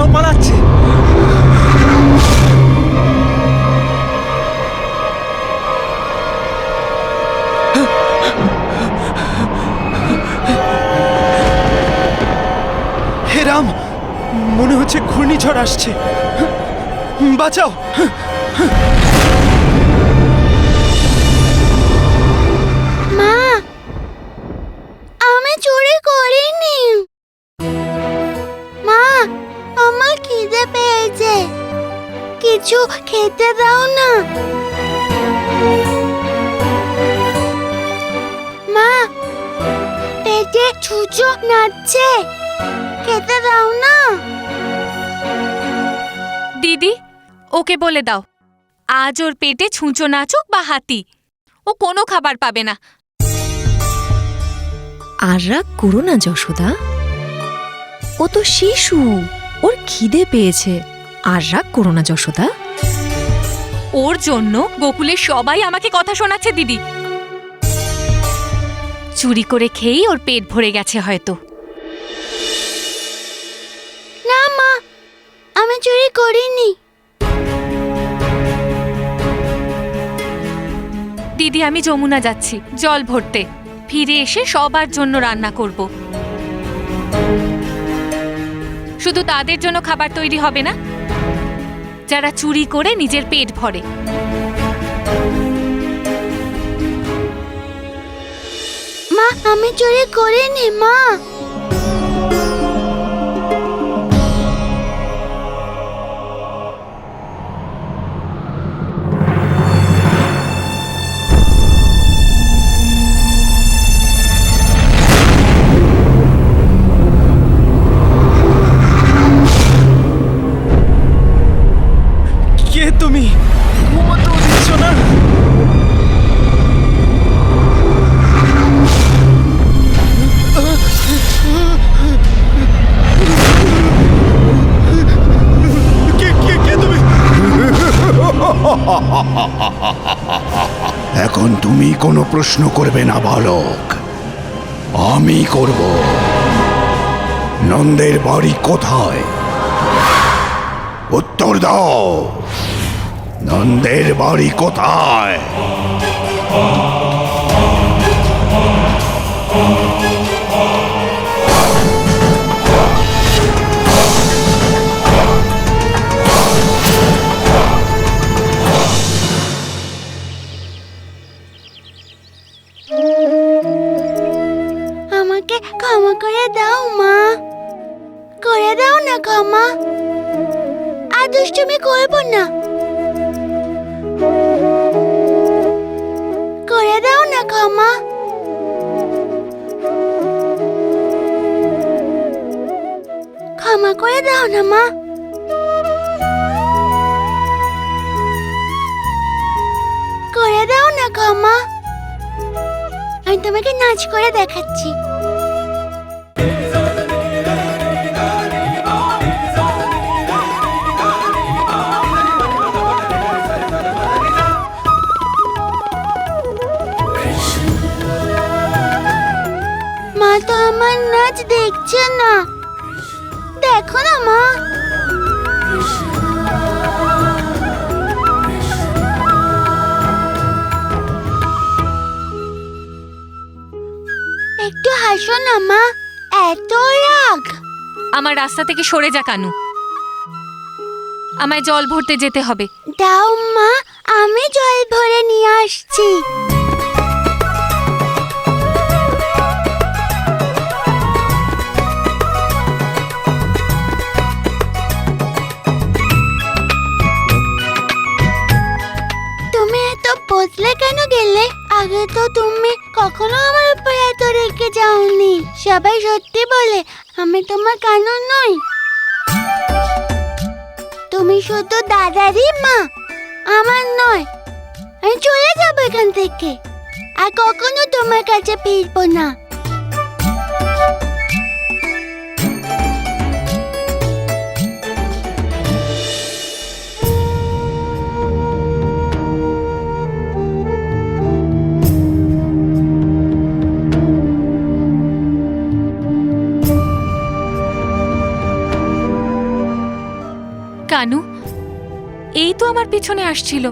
মেয়েটাও পালাচ্ছে। হে রাম, মনে হচ্ছে ঘূর্ণিঝড় আসছে। বাঁচাও। মা, আমি চুরি করিনি। মা, আমার খিদে পেয়েছে, কিছু খেতে দাও না। মা, পেটে ছুঁচো নাচছে, খেতে দাও না। দিদি, ওকে বলে দাও আজ ওর পেটে ছুঁচো নাচুক বা হাতি, ও কোনো খাবার পাবে না। আর রাগ করো না যশোদা, ও তো শিশু, ওর খিদে পেয়েছে। আর রাগ করো না যশোদা। ওর জন্য গোকুলের সবাই আমাকে কথা শোনাচ্ছে দিদি। চুরি করে খেয়েই ওর পেট ভরে গেছে হয়তো। না মা, আমি চুরি করিনি। দিদি, আমি যমুনা যাচ্ছি জল ভরতে, ফিরে এসে সবার জন্য রান্না করব। শুধু তাদের জন্য খাবার তৈরি হবে না যারা চুরি করে নিজের পেট ভরে। মা, আমি চুরি করিনি মা। কে তুমি? ঘুমোতেও দিচ্ছ না। কে তুমি? এখন তুমি কোনো প্রশ্ন করবে না বালক, আমি করব। নন্দের বাড়ি কোথায়? উত্তর দাও, নন্দের বাড়ি কোথায়? আমাকে ক্ষমা করে দাও মা, করে দাও না ক্ষমা। আর দুষ্টুমি করবো না, করে দাও না ক্ষমা। ক্ষমা করে দাও না মা। করে দাও না ক্ষমা। আমি তোমাকে নাচ করে দেখাচ্ছি। মা তো আমার নাচ দেখছে না, দেখো না মা। একটু হাসো না মা, এত রাগ। আমার রাস্তা থেকে সরে যা কানু, আমায় জল ভরতে যেতে হবে। দাও মা, আমি জল ভরে নিয়ে আসছি। তুমি এত বদলে কেন গেলে? আগে তো তুমি কখনো আমার উপর এত রেগে যাওনি। সবাই সত্যি বলে আমি তোমার কানু নই। তুমি শুধু দাদারই মা, আমার নয়। আমি চলে যাবো এখান থেকে, আর কখনো তোমার কাছে ফিরবো না। কানু, এই তো আমার পিছনে আসছিল।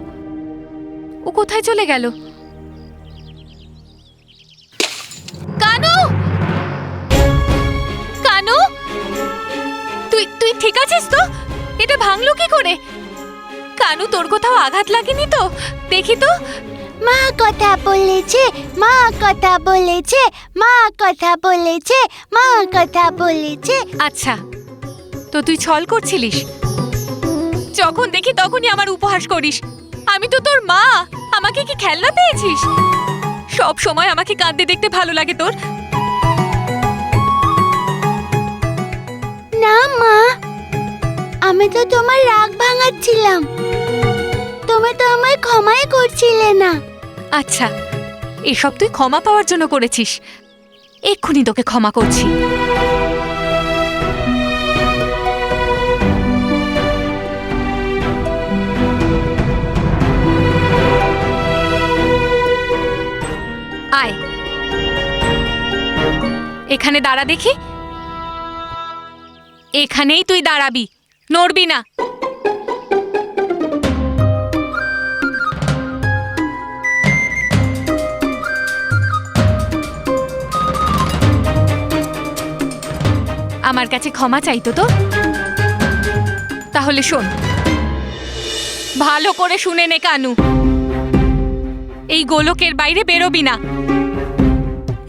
ও কোথায় চলে গেল? কানু, কানু, তুই তুই ঠিক আছিস তো? এটা ভাঙলো কি করে? কানু, তোর কোথাও আঘাত লাগেনি তো? দেখি তো। মা কথা বলেছে, মা কথা বলেছে, মা কথা বলেছে, মা কথা বলেছে। আচ্ছা, তো তুই ছল করছিলিস? যখন দেখি তখনই আমার উপহাস করিস। আমি তো তোর মা, আমাকে কি খেলনা পেয়েছিস? সব সময় আমাকে কাঁদতে দেখতে ভালো লাগে তোর? না মা, আমি তো তোমার রাগ ভাঙাচ্ছিলাম। তুমি তো আমায় ক্ষমাই করছিলে না। আচ্ছা, এসব তুই ক্ষমা পাওয়ার জন্য করেছিস। এক্ষুনি তোকে ক্ষমা করছি। আয়, এখানে দাঁড়া দেখি। এখানেই তুই দাঁড়াবি, নড়বি না। আমার কাছে ক্ষমা চাইতো তো? তাহলে শোন, ভালো করে শুনে নে কানু। এই গোলকের বাইরে বেরোবি না।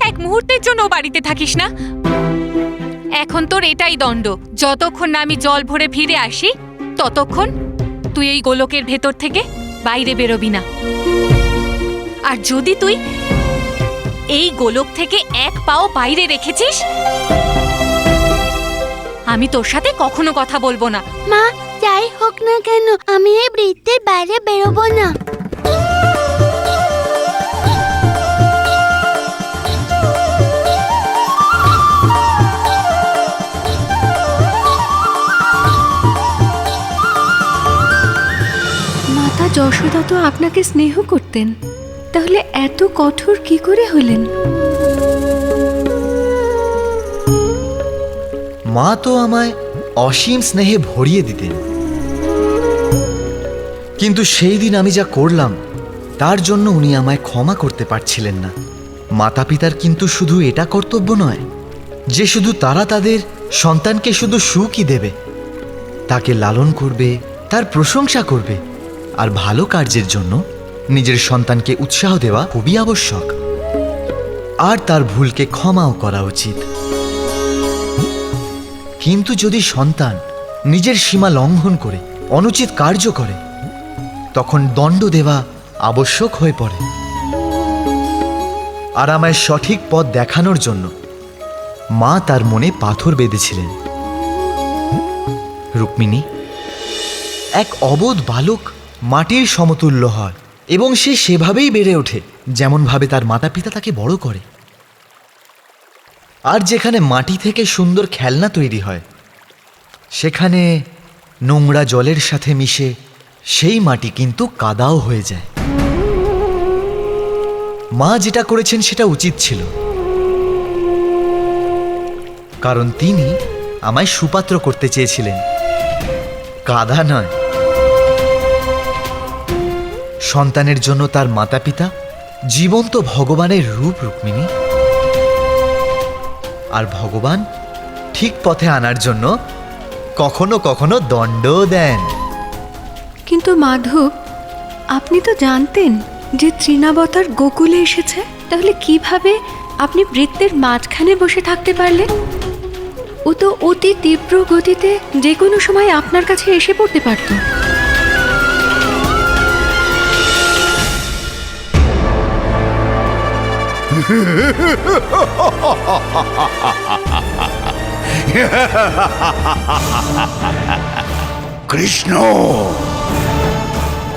এক মুহূর্তের জন্য বাড়িতে থাকিস না। এখন তোর এটাই দণ্ড। যতক্ষণ না আমি জল ভরে ফিরে আসি, ততক্ষণ তুই এই গোলকের ভেতর থেকে বাইরে বেরোবি না। আর যদি তুই এই গোলক থেকে এক পাও বাইরে রেখেছিস, আমি তোর সাথে কখনো কথা বলবো না। মা, যাই হোক না কেন, আমি এই বৃত্তের বাইরে বেরোবো না। মাতা যশোদা তো আপনাকে স্নেহ করতেন, তাহলে এত কঠোর কি করে হলেন? মা তো আমায় অসীম স্নেহে ভরিয়ে দিতেন, কিন্তু সেই দিন আমি যা করলাম তার জন্য উনি আমায় ক্ষমা করতে পারছিলেন না। মাতা পিতার কিন্তু শুধু এটা কর্তব্য নয় যে শুধু তারা তাদের সন্তানকে শুধু সুখই দেবে, তাকে লালন করবে, তার প্রশংসা করবে, আর ভালো কার্যের জন্য নিজের সন্তানকে উৎসাহ দেওয়া খুবই আবশ্যক। আর তার ভুলকে ক্ষমাও করা উচিত। কিন্তু যদি সন্তান নিজের সীমা লঙ্ঘন করে অনুচিত কার্য করে, তখন দণ্ড দেওয়া আবশ্যক হয়ে পড়ে। আর আমায় সঠিক পথ দেখানোর জন্য মা তার মনে পাথর বেঁধেছিলেন। রুক্মিণী, এক অবোধ বালক মাটির সমতুল্য হয় এবং সে সেভাবেই বেড়ে ওঠে যেমনভাবে তার মাতা পিতা তাকে বড় করে। আর যেখানে মাটি থেকে সুন্দর খেলনা তৈরি হয়, সেখানে নোংরা জলের সাথে মিশে সেই মাটি কিন্তু কাদাও হয়ে যায়। মা যেটা করেছেন সেটা উচিত ছিল, কারণ তিনি আমায় সুপাত্র করতে চেয়েছিলেন, কাদা নয়। সন্তানের জন্য তার মাতা পিতা জীবন্ত ভগবানের রূপ, রুক্মিণী। আর ভগবান ঠিক পথে আনার জন্য কখনো কখনো দণ্ডও দেন। কিন্তু মাধব, আপনি তো জানতেন যে তৃণাবতার গোকুলে এসেছে, তাহলে কিভাবে আপনি বৃত্তের মাঝখানে বসে থাকতে পারলেন? ও তো অতি তীব্র গতিতে যে কোনো সময় আপনার কাছে এসে পড়তে পারত। কৃষ্ণ,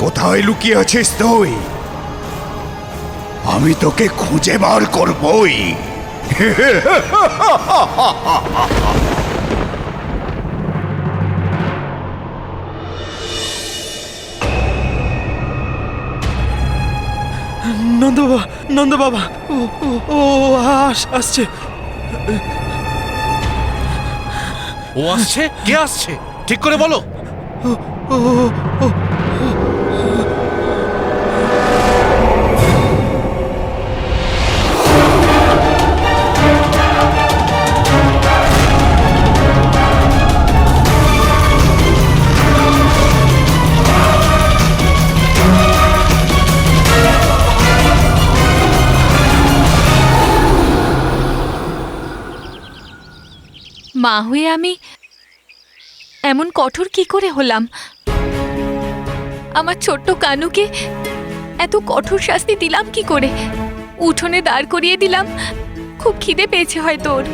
কোথায় লুকিয়ে আছিস তুই? আমি তোকে খুঁজে বার করবই। নন্দ বাবা, ও আসছে। ও আসছে? কে আসছে? ঠিক করে বলো। ও ও মা হয়ে আমি এমন কঠোর কি করে হলাম? আমার ছোট্ট কানুকে এত কঠোর শাস্তি দিলাম কি করে? উঠোনে দাঁড় করিয়ে দিলাম। খুব খিদে পেয়েছে হয়তো ওর।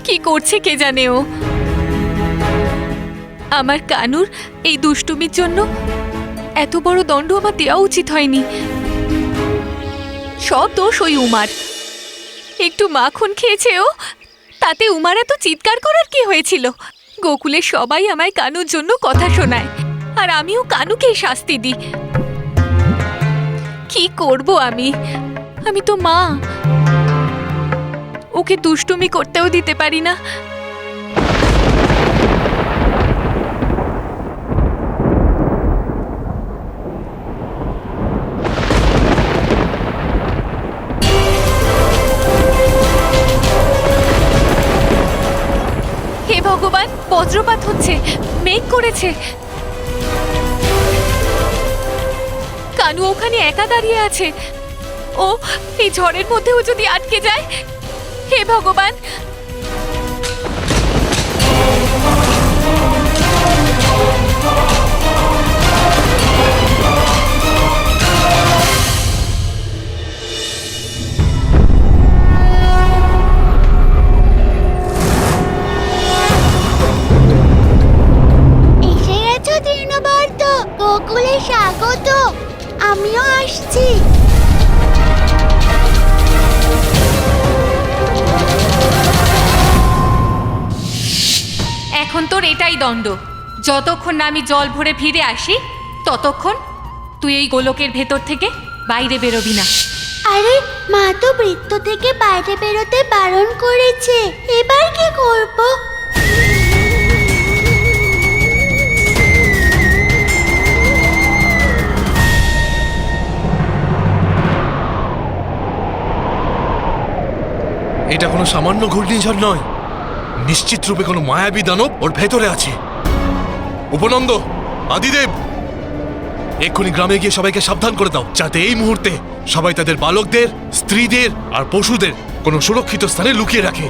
কি করছে কে জানে ও। আমার কানুর এই দুষ্টুমির জন্য এত বড় দণ্ড আমার দেওয়া উচিত হয়নি। সব দোষ ওই উমার। একটু মাখন খেয়েছে ও, তাতে উমার এত চিৎকার করার কি হয়েছিল? গোকুলের সবাই আমায় কানুর জন্য কথা শোনায়, আর আমিও কানুকেই শাস্তি দিই। কি করব আমি? আমি তো মা, ওকে দুষ্টুমি করতেও দিতে পারি না। হে ভগবান, বজ্রপাত হচ্ছে, মেঘ করেছে। কানু ওখানে একা দাঁড়িয়ে আছে। ও এই ঝড়ের মধ্যেও যদি আটকে যায়। হে ভগবান। এসে গেছো তৃণবর্ত, গোকুলে স্বাগত। আমিও আসছি। এখন তোর এটাই দণ্ড। যতক্ষণ না আমি জল ভরে ফিরে আসি ততক্ষণ তুই এই গোলকের ভেতর থেকে বাইরে বেরোবি না। আরে মা তো বৃত্ত থেকে বাইরে বেরোতে বারণ করেছে। এবার কি করব? এটা কোনো সামান্য ঘূর্ণিঝড় নয়, নিশ্চিত রূপে কোনো মায়াবী দানব ওর ভেতরে আছে। উপনন্দ, আদিদেব, এক্ষুনি গ্রামে গিয়ে সবাইকে সাবধান করে দাও, যাতে এই মুহূর্তে সবাই তাদের বালকদের, স্ত্রীদের আর পশুদের কোনো সুরক্ষিত স্থানে লুকিয়ে রাখে।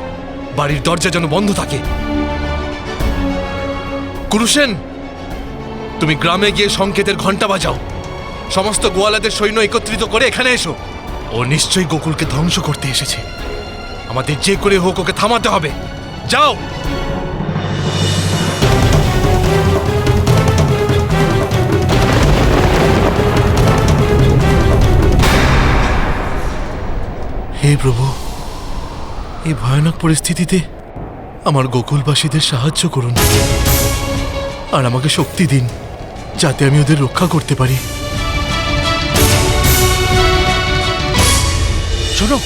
বাড়ির দরজা যেন বন্ধ থাকে। কুরুসেন, তুমি গ্রামে গিয়ে সংকেতের ঘন্টা বাজাও। সমস্ত গোয়ালাদের সৈন্য একত্রিত করে এখানে এসো। ও নিশ্চয়ই গোকুলকে ধ্বংস করতে এসেছে। আমাদের যে করে হোক ওকে থামাতে হবে। যাও। হে প্রভু, এই ভয়ানক পরিস্থিতিতে আমার গোকুলবাসীদের সাহায্য করুন, আর আমাকে শক্তি দিন যাতে আমি ওদের রক্ষা করতে পারি। শোনো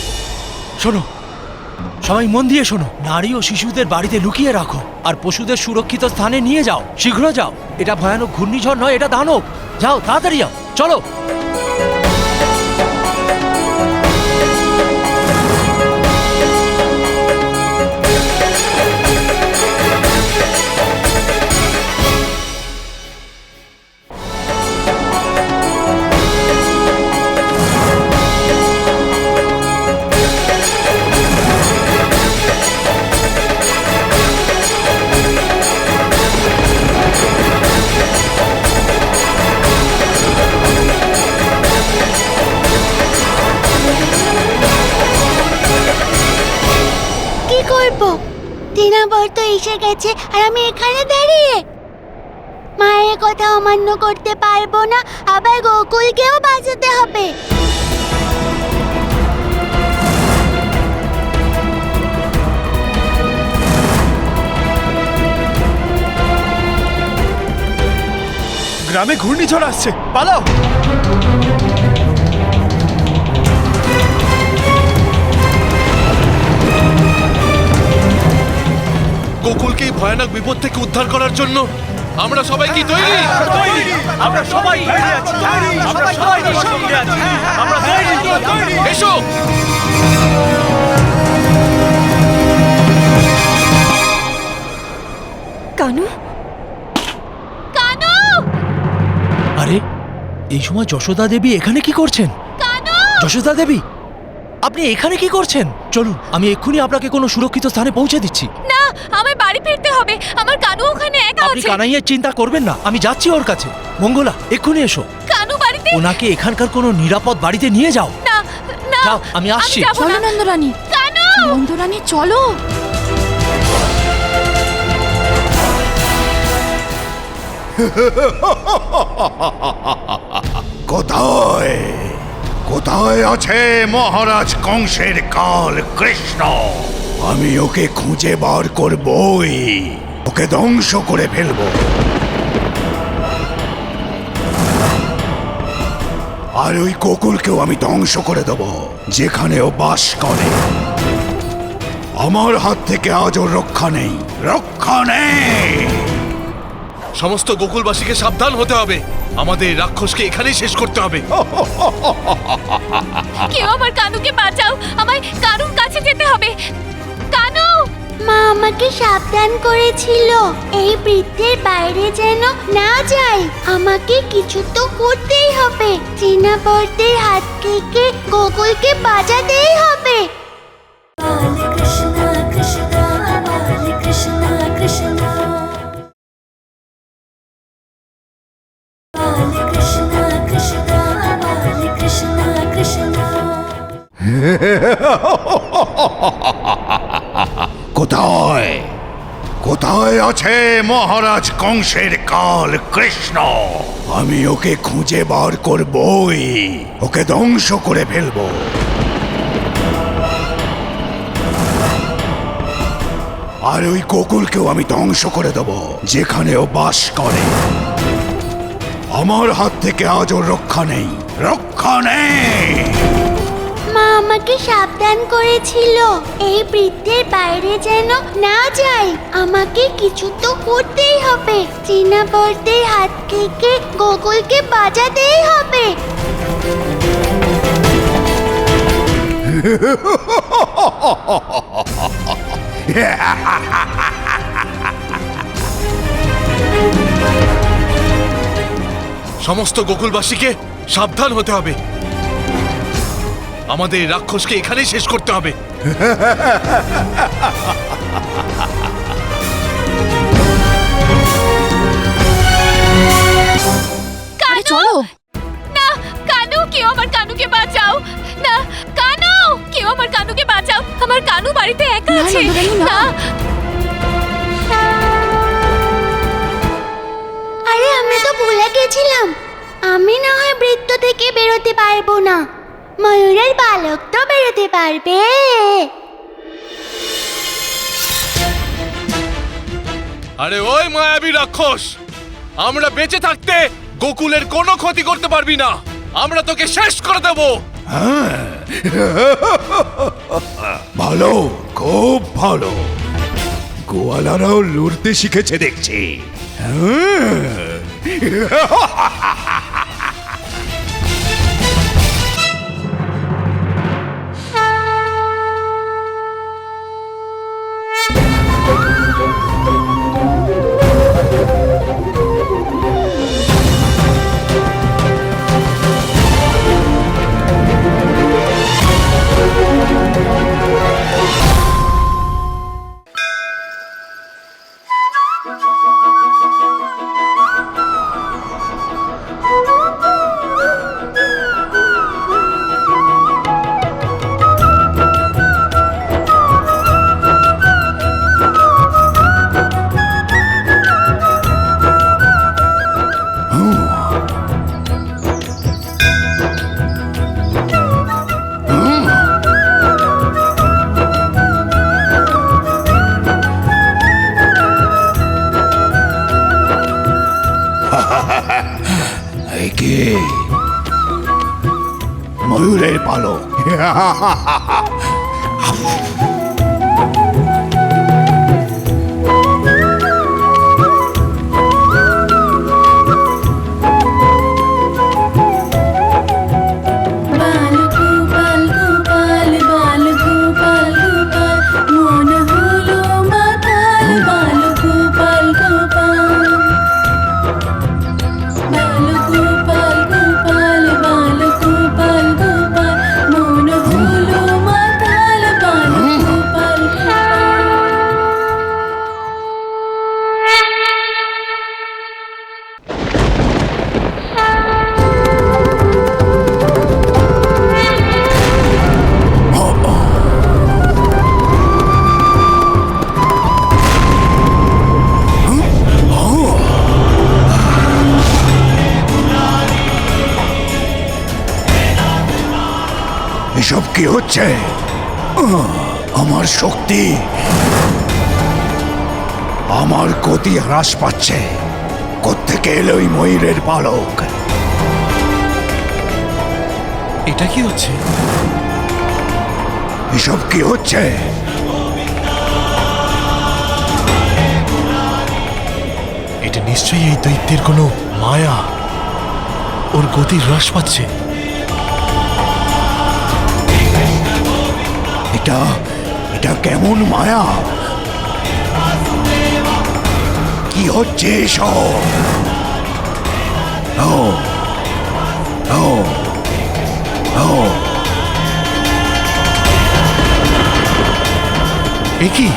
শোনো, সবাই মন দিয়ে শোনো। নারী ও শিশুদের বাড়িতে লুকিয়ে রাখো, আর পশুদের সুরক্ষিত স্থানে নিয়ে যাও। শীঘ্র যাও। এটা ভয়ানক ঘূর্ণিঝড় নয়, এটা দানব। যাও, তাড়াতাড়ি যাও, চলো। তৃণবর্ত এসে গেছে আর আমি এখানে দাঁড়িয়ে মায়ের কথা অমান্য করতে পারবো না। আবার গোকুলকেও বাঁচাতে হবে। গ্রামে ঘূর্ণিঝড় আসছে, পালাও। গোকুলকে এই ভয়ানক বিপদ থেকে উদ্ধার করার জন্য আমরা সবাই কি তৈরি? আমরা সবাই তৈরি আছি। আমরা সবাই তোমার সঙ্গে আছি। আমরা তৈরি। এসো। কানু, কানু! আরে এই সময় যশোদা দেবী এখানে কি করছেন? কানু! যশোদা দেবী, আপনি এখানে কি করছেন? চলুন, আমি এক্ষুনি আপনাকে কোনো সুরক্ষিত স্থানে পৌঁছে দিচ্ছি। না, আমায় বাড়ি ফিরতে হবে। আমার কানু ওখানে একা আপনি আছে। কানাইয়ের চিন্তা করবেন না, আমি যাচ্ছি ওর কাছে। মঙ্গলা, এক্ষুনি এসো। কানু বাড়িতে? ওনাকে এখানকার কোনো নিরাপদ বাড়িতে নিয়ে যাও। না, না। যাও, আমি আসছি। যাব না। চলো নন্দরানী, কানু! নন্দরানী চলো। কোথায় কোথায় আছে মহারাজ কংসের কাল কৃষ্ণ? আমি ওকে খুঁজে বার করবই, ওকে ধ্বংস করে ফেলবো। আর ওই গোকুলকেও আমি ধ্বংস করে দেব, যেখানে ও বাস করে। আমার হাত থেকে আজ ওর রক্ষা নেই, রক্ষা নেই। সমস্ত গোকুলবাসীকে সাবধান হতে হবে। আমাদের এই রাক্ষসকে এখানেই শেষ করতে হবে। কেউ আমার কানুকে বাঁচাও। আমায় কানুর কাছে যেতে হবে। কানু! মা আমাকে সাবধান করেছিল এই বৃত্তের বাইরে যেন না যাই। আমাকে কিছু তো করতেই হবে। চীনাবরদের হাত থেকে গোকুলকে বাঁচাতেই হবে। Krishna Krishna Hare Krishna Krishna Hare Krishna Krishna Hare Krishna Krishna কোথায় কোথায় আছে মহারাজ কংসের কাল কৃষ্ণ? আমি ওকে খুঁজে বার করবই, ওকে ধ্বংস করে ফেলবো। আর ওই গোকুলকেও আমি ধ্বংস করে দেব, যেখানে ও বাস করে। আমার হাত থেকে আজ ওর রক্ষা নেই, রক্ষা নেই। মা আমাকে সাবধান করেছিল এই বৃত্তের বাইরে যেন না যাই। আমাকে কিছু তো করতেই হবে। চীনাবরদের হাত থেকে গোকুলকে বাঁচাতেই হবে। সমস্ত গোকুলবাসীকে সাবধান হতে হবে। আমাদের এই রাক্ষসকে এখানেই শেষ করতে হবে। আরে চলো। না, কানু! কেউ আমার কানুকে বাঁচাও। না, কানু! কেউ আমার কানুকে বাঁচাও। আমার কানু বাড়িতে একা না, আছে। নন্দরানী, না। আরে আমি তো ভুলে গেছিলাম, আমি না হয় বৃত্ত থেকে বেরোতে পারবো না, ময়ূরের বালক তো বেরোতে পারবে। আরে ওই মায়াবী রাক্ষস, আমরা বেঁচে থাকতে গোকুলের কোনো ক্ষতি করতে পারবি না। আমরা তোকে শেষ করে দেব। ভালো, খুব ভালো। গোয়ালারাও লড়তে শিখেছে দেখছি। কি ময়ূরের পালক। এসব কি হচ্ছে? আমার শক্তি, আমার গতি হ্রাস পাচ্ছে। কোত্থেকে এলো ওই ময়ূরের পালক? এটা কি হচ্ছে? এসব কি হচ্ছে? এটা নিশ্চয়ই এই দৈত্যের কোনো মায়া। ওর গতি হ্রাস পাচ্ছে। এটা এটা কেমন মায়া? কি হচ্ছে এসব? ও ও ও এ কি?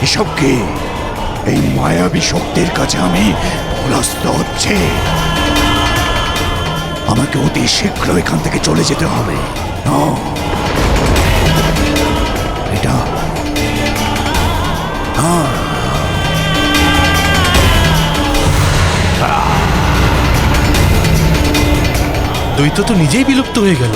এসব কি? এই মায়াবী শক্তির কাছে আমি পরাস্ত হচ্ছে। আমাকে অতি শীঘ্র এখান থেকে চলে যেতে হবে। এটা দৈত্য তো নিজেই বিলুপ্ত হয়ে গেল।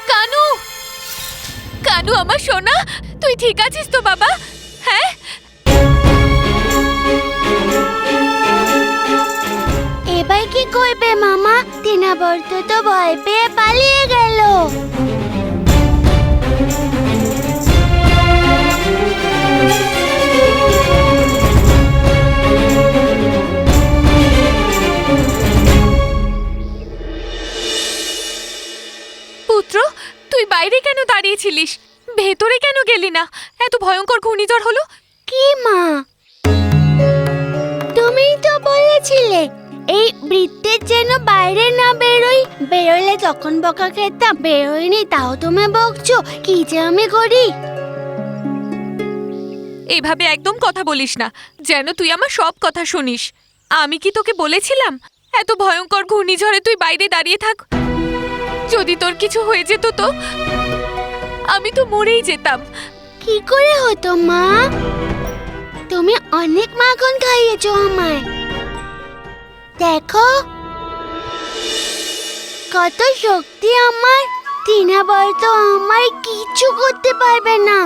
কানু, কানু আমার সোনা, তুই ঠিক আছিস তো বাবা? হ্যাঁ, এবার কি করবে মামা? টিনাবর্ত তো ভয় পেয়ে পালিয়ে গেল। পুত্র, তুই বাইরে কেন দাঁড়িয়েছিলিস? ভেতরে কেন গেলি না? এত ভয়ঙ্কর ঘূর্ণিঝড় হলো। কি মা, তুমিই তো বলেছিলে এই বৃত্তের যেন বাইরে না বেরোই। বেরোলে তখন বকা খেতাম, বেরোয়নি তাও তুমি বকছো। কি যে আমি করি? এভাবে একদম কথা বলিস না, যেন তুই আমার সব কথা শুনিস। আমি কি তোকে বলেছিলাম এত ভয়ঙ্কর ঘূর্ণিঝড়ে তুই বাইরে দাঁড়িয়ে থাক? যদি তোর কিছু হয়ে যেত তো আমি তো মরেই যেতাম। কি করে হতো মা? তুমি অনেক মাখন খাইয়েছো আমায়। দেখো কত শক্তি আমার। টিনাবর্ত আমায় কিছু করতে পারবে না।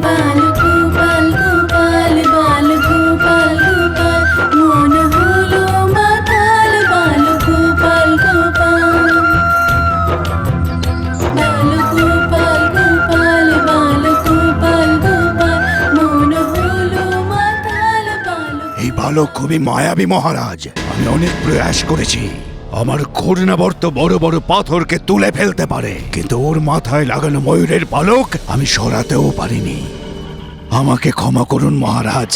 बाल गोपाल गोपाल बाल गोपाल गोपाल मन हलो माताल बाल गोपाल गोपाल बाल गोपाल गोपाल बाल गोपाल गोपाल मन हलो माताल बाल। এই বালক খুবই মায়াবী মহারাজ। আমি অনেক প্রয়াস করেছি। আমার ঘূর্ণাবর্ত বড় বড় পাথরকে তুলে ফেলতে পারে, কিন্তু ওর মাথায় লাগানো ময়ূরের পালক আমি সরাতেও পারিনি। আমাকে ক্ষমা করুন মহারাজ,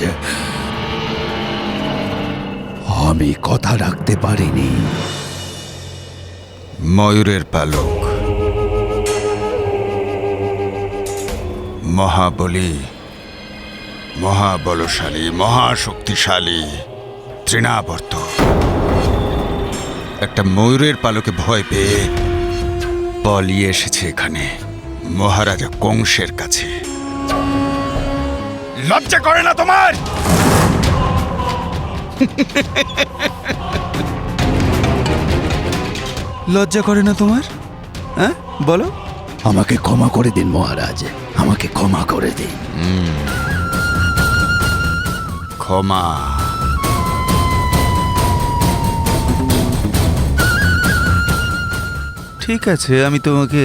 আমি কথা রাখতে পারিনি। ময়ূরের পালক, মহাবলী, মহাবলশালী, মহাশক্তিশালী তৃণাবর্ত একটা ময়ূরের পালকে ভয় পেয়ে পালিয়ে এসেছে এখানে মহারাজা কংসের কাছে। লজ্জা করে না তোমার? লজ্জা করে না তোমার? হ্যাঁ বলো। আমাকে ক্ষমা করে দিন মহারাজ, আমাকে ক্ষমা করে দিন। ক্ষমা? ঠিক আছে, আমি তোমাকে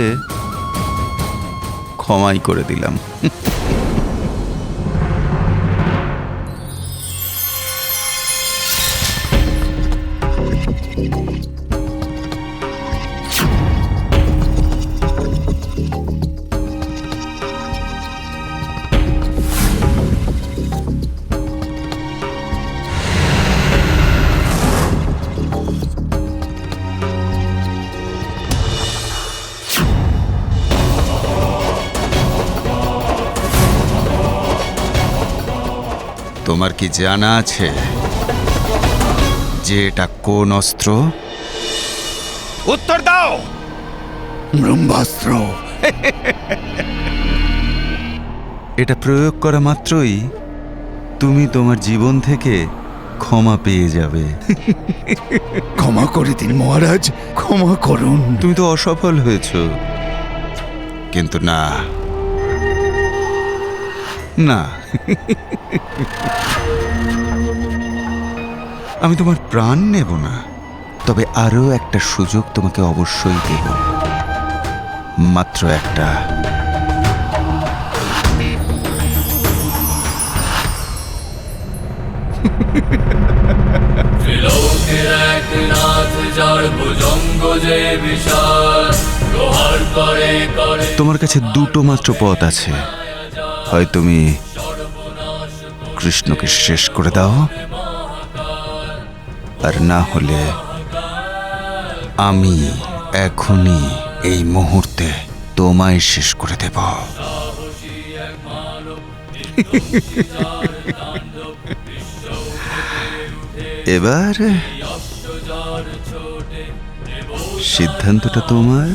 ক্ষমাই করে দিলাম। তোমার কি জানা আছে যে এটা কোন অস্ত্র? উত্তর দাও। ব্রহ্মাস্ত্র। এটা প্রয়োগ করা মাত্রই তুমি তোমার জীবন থেকে ক্ষমা পেয়ে যাবে। ক্ষমা করে দিন মহারাজ, ক্ষমা করুন। তুমি তো অসফল হয়েছ, কিন্তু না না, আমি তোমার প্রাণ নেব না, তবে আরো একটা সুযোগ তোমাকে অবশ্যই দেব, মাত্র একটা। তোমার কাছে দুটো মাত্র পথ আছে, হয় তুমি কৃষ্ণকে শেষ করে দাও, আর না হলে আমি এখনই এই মুহূর্তে তোমায় শেষ করে দেব। এবার সিদ্ধান্তটা তোমার।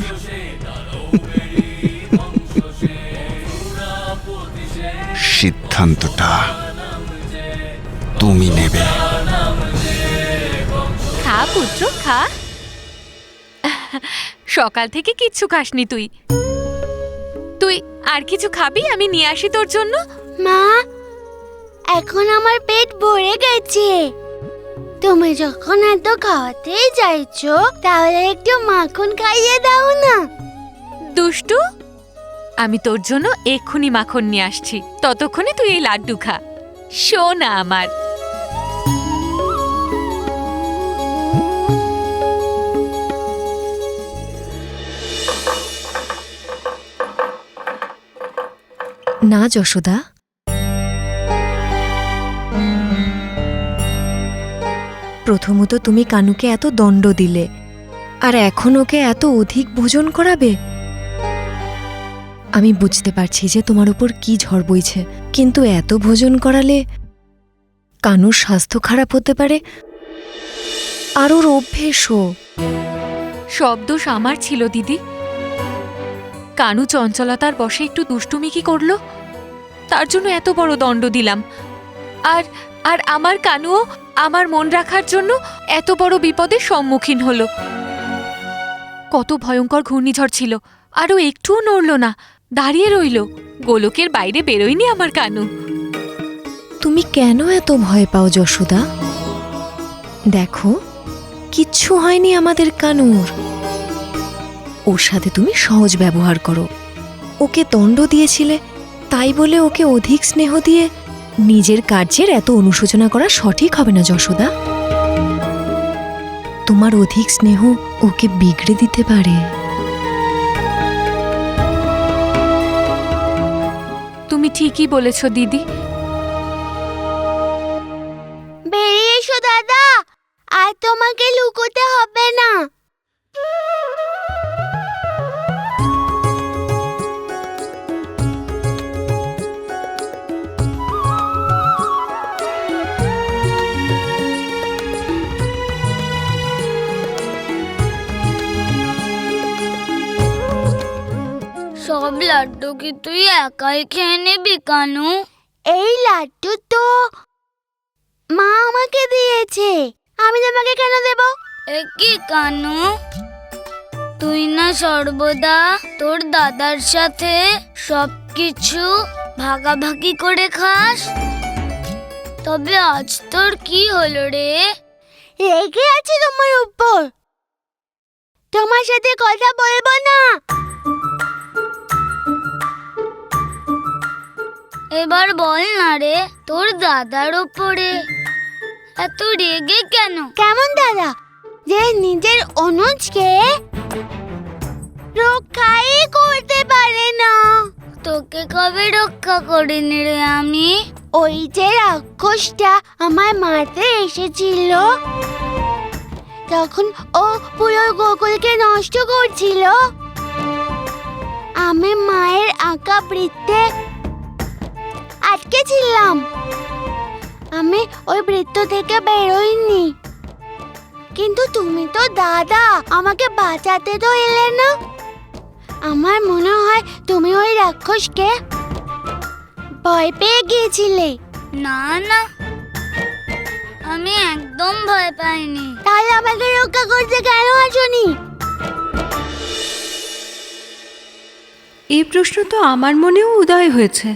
সিদ্ধান্তটা তুমি নেবে। খা পুত্র খা। সকাল থেকে কিচ্ছু খাসনি তুই। তুই আর কিছু খাবি? আমি নিয়ে আসি তোর জন্য। মা, এখন আমার পেট ভরে গেছে। তুমি যখন এত খাওয়াতেই চাইছো, তাহলে একটু মাখন খাইয়ে দাও না। দুষ্টু, আমি তোর জন্য এক্ষুনি মাখন নিয়ে আসছি, ততক্ষণে তুই এই লাড্ডু খা। শোনা আমার। না যশোদা, প্রথমত তুমি কানুকে এত দণ্ড দিলে, আর এখন ওকে এত অধিক ভোজন করাবে। আমি বুঝতে পারছি যে তোমার উপর কি ঝড় বইছে, কিন্তু এত ভোজন করালে কানুর স্বাস্থ্য খারাপ হতে পারে, আর ওর অভ্যেসও। সব দোষ আমার ছিল দিদি। কানু চঞ্চলতার বশে একটু দুষ্টুমি কি করলো, তার জন্য এত বড় দণ্ড দিলাম। আর আর আমার কানুও আমার মন রাখার জন্য এত বড় বিপদের সম্মুখীন হলো। কত ভয়ঙ্কর ঘূর্ণিঝড় ছিল, আরও একটুও নড়ল না, দাঁড়িয়ে রইল। গোলকের বাইরে বেরোয়নি আমার কানু। তুমি কেন এত ভয় পাও যশোদা? দেখো, কিচ্ছু হয়নি আমাদের কানুর। ওর সাথে তুমি সহজ ব্যবহার করো। ওকে দণ্ড দিয়েছিলে, তাই বলে ওকে অধিক স্নেহ দিয়ে নিজের কার্যের এত অনুশোচনা করা সঠিক হবে না যশোদা। তোমার অধিক স্নেহ ওকে বিগড়ে দিতে পারে। তুমি ঠিকই বলেছ দিদি। বেরিয়ে এসো দাদা, আর তোমাকে লুকোতে হবে না। সব লাড্ডু কি তুই একাই খেয়ে নিবি কানু? এই লাড্ডু তো মা আমাকে দিয়েছে, আমি তোমাকে কেন দেব? এ কি কানু, তুই না সর্বদা তোর দাদার সাথে সবকিছু ভাগাভাগি করে খাস? তবে আজ তোর কি হলো রে? রেগে আছি তোমার উপর, তোমার সাথে কথা বলবো না। এবার বল না রে, তোর দাদার ওপরে এত রেগে কেন? কেমন দাদা যে নিজের অনুজকে রক্ষাই করতে পারে না? তোকে কবে রক্ষা করিনি রে আমি? ওই যে রাক্ষসটা আমার মারতে এসেছিল, তখন ও পুরো গোকুলকে নষ্ট করছিল। আমি মায়ের আঁকা বৃত্তে আটকে ছিলাম, আমি ওই বৃত্ত থেকে বেরোইনি। কিন্তু তুমি তো দাদা, আমাকে বাঁচাতে তো এলে না। আমার মনে হয় তুমি ওই রাক্ষসকে ভয় পেয়ে গিয়েছিলে। না না, আমি একদম ভয় পাইনি। তাহলে আমাকে রক্ষা করতে কেন আসোনি? এই প্রশ্ন তো আমার মনেও উদয় হয়েছে।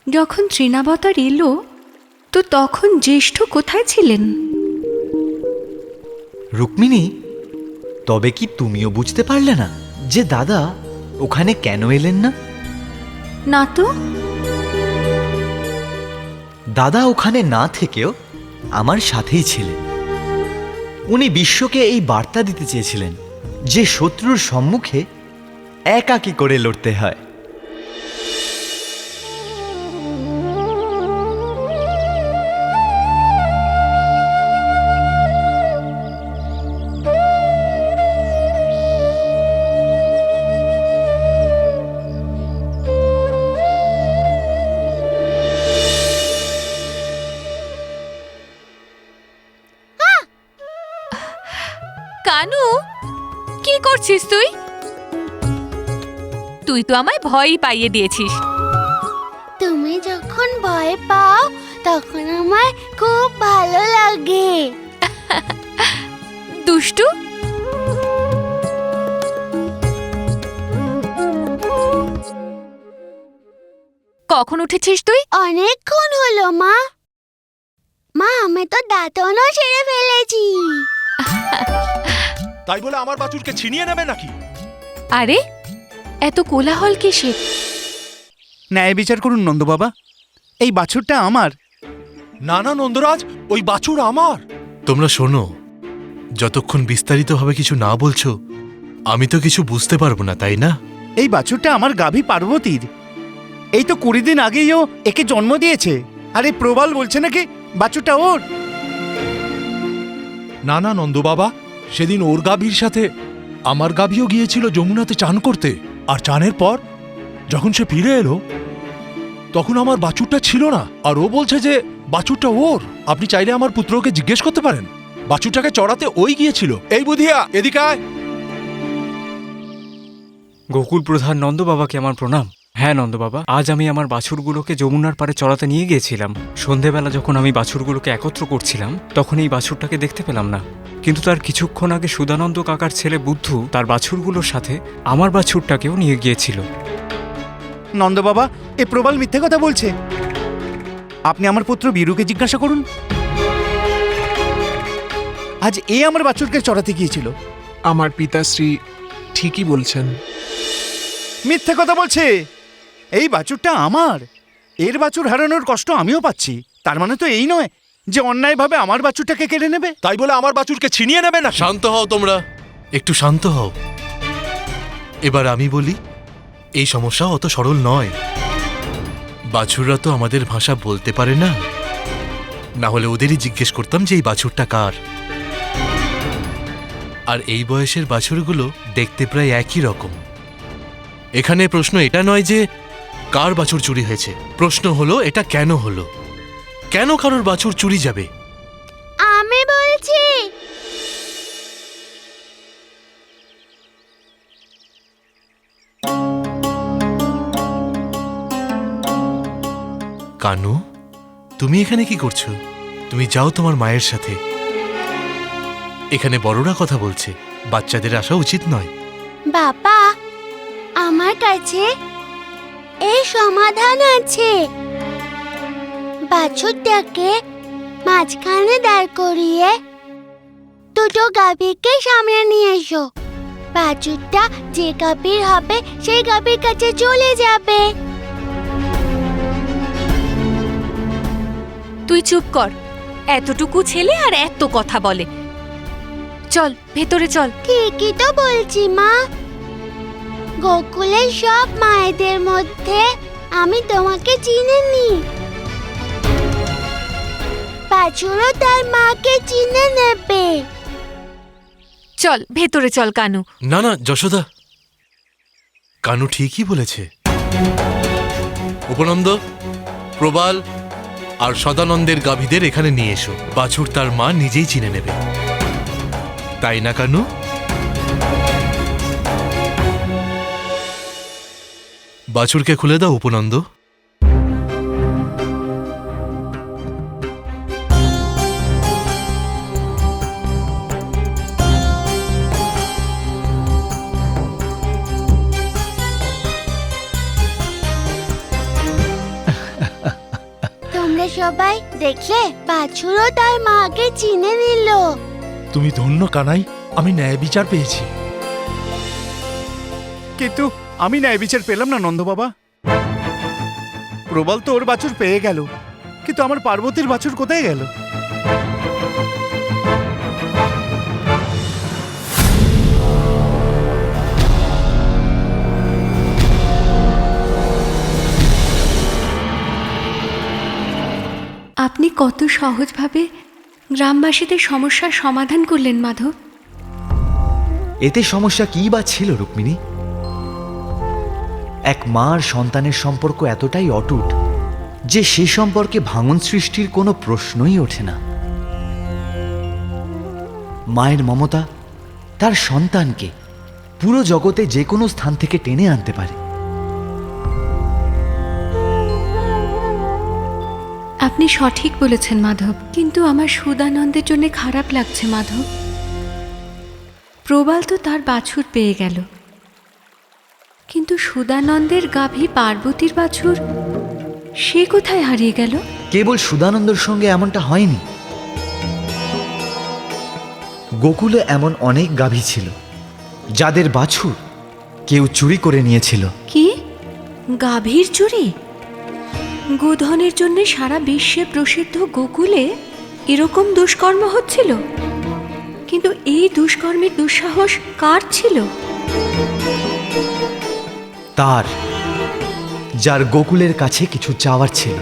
যখন তৃণাবতার এলো তো তখন জ্যেষ্ঠ কোথায় ছিলেন? রুক্মিণী, তবে কি তুমিও বুঝতে পারলে না যে দাদা ওখানে কেন এলেন না? না তো। দাদা ওখানে না থেকেও আমার সাথেই ছিলেন। উনি বিশ্বকে এই বার্তা দিতে চেয়েছিলেন যে শত্রুর সম্মুখে একাকী করে লড়তে হয়। কানু, কি করছিস তুই? তুই তো আমায় ভয়ই পাইয়ে দিয়েছিস। তুমি যখন ভয় পাও তখন আমার খুব ভালো লাগে। দুষ্টু। কখন উঠেছিস তুই? অনেকক্ষণ হলো মা। মা, আমি তো দাঁতনও ছেড়ে ফেলেছি। তাই বলে আমার বাছুরকে ছিনিয়ে নেবে নাকি? আরে এত কোলাহল কিসের? ন্যায় বিচার করুন নন্দবাবা, এই বাছুরটা আমার। না না নন্দরাজ, ওই বাছুর আমার। তোমরা শোনো, যতক্ষণ বিস্তারিতভাবে কিছু না বলছো আমি তো কিছু বুঝতে পারবো না, তাই না? এই বাছুরটা আমার গাভী পার্বতীর। এই তো 20 দিন আগেই ও একে জন্ম দিয়েছে। আর এই প্রবাল বলছে নাকি বাছুরটা ওর। না না নন্দ বাবা, সেদিন ওর গাভীর সাথে আমার গাভীও গিয়েছিল যমুনাতে চান করতে। আর চানের পর যখন সে ফিরে এলো তখন আমার বাছুরটা ছিল না। আর ও বলছে যে বাছুরটা ওর। আপনি চাইলে আমার পুত্রকে জিজ্ঞেস করতে পারেন, বাছুরটাকে চড়াতে ওই গিয়েছিল। এই বুধিয়া, এদিকে আয়। গোকুল প্রধান নন্দ বাবাকে আমার প্রণাম। হ্যাঁ নন্দ বাবা, আজ আমি আমার বাছুরগুলোকে যমুনার পাড়ে চড়াতে নিয়ে গিয়েছিলাম। সন্ধেবেলা যখন আমি বাছুরগুলোকে একত্র করছিলাম তখন এই বাছুরটাকে দেখতে পেলাম না। কিন্তু তার কিছুক্ষণ আগে সুদানন্দ কাকার ছেলে বুদ্ধু তার বাছুরগুলোর সাথে আমার বাছুরটাকেও নিয়ে গিয়েছিল। নন্দবাবা, এ প্রবাল মিথ্যে কথা বলছে। আপনি আমার পুত্র বীরুকে জিজ্ঞাসা করুন। আজ এ আমার বাছুরকে চড়াতে গিয়েছিল। আমার পিতাশ্রী ঠিকই বলছেন। মিথ্যে কথা বলছে। এই বাছুরটা আমার। এর বাছুর হারানোর কষ্ট আমিও পাচ্ছি। তার মানে তো এই নয় যে অন্যায়ভাবে আমার বাছুরটাকে কেড়ে নেবে। তাই বলে আমার বাছুরকে ছিনিয়ে নেবে না? শান্ত হও তোমরা, একটু শান্ত হও। এবার আমি বলি, এই সমস্যা অত সরল নয়। বাছুররা তো আমাদের ভাষা বলতে পারে না, না হলে ওদেরই জিজ্ঞেস করতাম যে এই বাছুরটা কার। আর এই বয়সের বাছুরগুলো দেখতে প্রায় একই রকম। এখানে প্রশ্ন এটা নয় যে কার বাছুর চুরি হয়েছে, প্রশ্ন হলো এটা কেন হলো। কেন কারোর বাছুর চুরি যাবে? আমি বলছি। কানু, তুমি এখানে কি করছো? তুমি যাও তোমার মায়ের সাথে। এখানে বড়রা কথা বলছে, বাচ্চাদের আসা উচিত নয়। বাবা, আমার কাছে এই সমাধান আছে। বাছুরটাকে মাঝখানে দাঁড় করিয়ে দুটো গাভীকে সামনে নিয়ে এসো। বাছুরটা যে গাভীর হবে সেই গাভীর কাছে চলে যাবে। তুই চুপ কর। এতটুকু ছেলে আর এত কথা বলে। চল ভেতরে চল। ঠিকই তো বলছি মা। গোকুলের সব মায়েদের মধ্যে আমি তোমাকে চিনিনি। বাছুরও তার মাকে চিনে নেবে। চল ভেতরে চল কানু। না না যশোদা, কানু ঠিকই বলেছে। উপনন্দ, প্রবাল, আর সদানন্দের গাভীদের এখানে নিয়ে এসো। বাছুর তার মা নিজেই চিনে নেবে, তাই না কানু? বাছুরকে খুলে দাও উপনন্দ। তোমরা সবাই দেখলে, বাছুরও তার মাকে চিনে নিল। তুমি ধন্য কানাই, আমি ন্যায় বিচার পেয়েছি। কিন্তু আমি ন্যায় বিচার পেলাম না নন্দ বাবা। প্রবল তো ওর বাছুর পেয়ে গেল, কিন্তু আমার পার্বতীর বাছুর কোথায় গেল? আপনি কত সহজভাবে গ্রামবাসীদের সমস্যার সমাধান করলেন মাধব। এতে সমস্যা কী বা ছিল রুক্মিণী? এক মা আর সন্তানের সম্পর্ক এতটাই অটুট যে সে সম্পর্কে ভাঙন সৃষ্টির কোনো প্রশ্নই ওঠে না। মায়ের মমতা তার সন্তানকে পুরো জগতে যে কোনো স্থান থেকে টেনে আনতে পারে। আপনি সঠিক বলেছেন মাধব, কিন্তু আমার সুদানন্দের জন্য খারাপ লাগছে মাধব। প্রবাল তো তার বাছুর পেয়ে গেল, কিন্তু সুদানন্দের গাভী পার্বতীর বাছুর সে কোথায় হারিয়ে গেল? কেবল সুদানন্দর সঙ্গে এমনটা হয়নি। গোকুলে এমন অনেক গাভী ছিল যাদের বাছুর কেউ চুরি করে নিয়েছিল। কি? গাভীর চুরি? গোধনের জন্য সারা বিশ্বে প্রসিদ্ধ গোকুলে এরকম দুষ্কর্ম হচ্ছিল, কিন্তু এই দুষ্কর্মের দুঃসাহস কার ছিল? তার, যার গোকুলের কাছে কিছু চাওয়ার ছিল।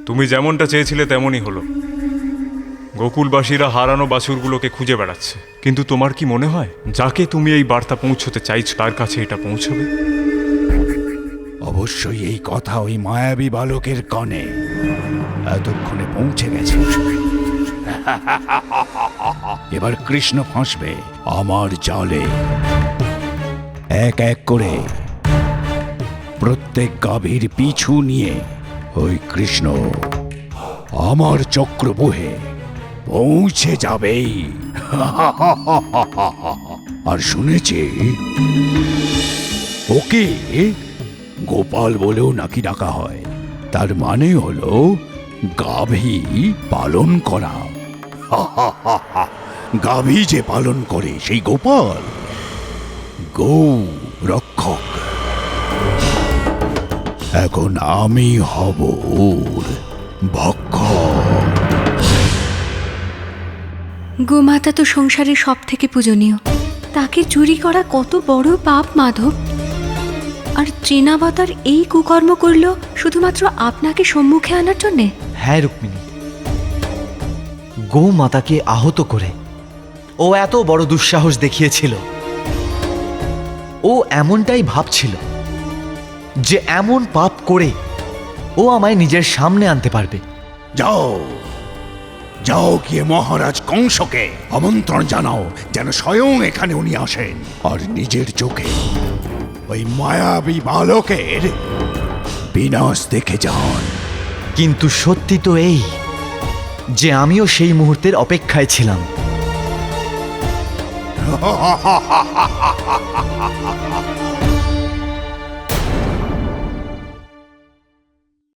তুমি যেমনটা চেয়েছিলে তেমনই হলো। গোকুলবাসীরা হারানো বাছুরগুলোকে খুঁজে বেড়াচ্ছে, কিন্তু তোমার কি মনে হয় যাকে তুমি এই বার্তা পৌঁছতে চাইছো তার কাছে এটা পৌঁছবে? অবশ্যই এই কথা ওই মায়াবী বালকের কানে এতক্ষণে পৌঁছে গেছে। এবার কৃষ্ণ ফাঁসবে আমার জালে। এক এক করে প্রত্যেক গাভীর পিছু নিয়ে ওই কৃষ্ণ আমার চক্র বহে পৌঁছে যাবেই। আর শুনেছি ওকে গোপাল বলেও নাকি ডাকা হয়। তার মানে হলো গাভী পালন করা। গাভী যে পালন করে সেই গোপাল গৌ রক্ষক। এখন আমি হব ওর ভক্ষক। গোমাতা তো সংসারের সব থেকে পূজনীয়, তাকে চুরি করা কত বড় পাপ মাধব। আর তৃণাবতার এই কুকর্ম করল শুধুমাত্র আপনাকে সম্মুখে আনার জন্যে? হ্যাঁ রুক্মিণী, গো মাতাকে আহত করে ও এত বড় দুঃসাহস দেখিয়েছিল। ও এমনটাই ভাবছিল যে এমন পাপ করে ও আমায় নিজের সামনে আনতে পারবে। যাও যাও, গিয়ে মহারাজ কংসকে আমন্ত্রণ জানাও যেন স্বয়ং এখানে উনি আসেন আর নিজের চোখে ওই মায়াবী বালকের বিনাশ দেখে যান। কিন্তু সত্যি তো এই যে আমিও সেই মুহূর্তের অপেক্ষায় ছিলাম।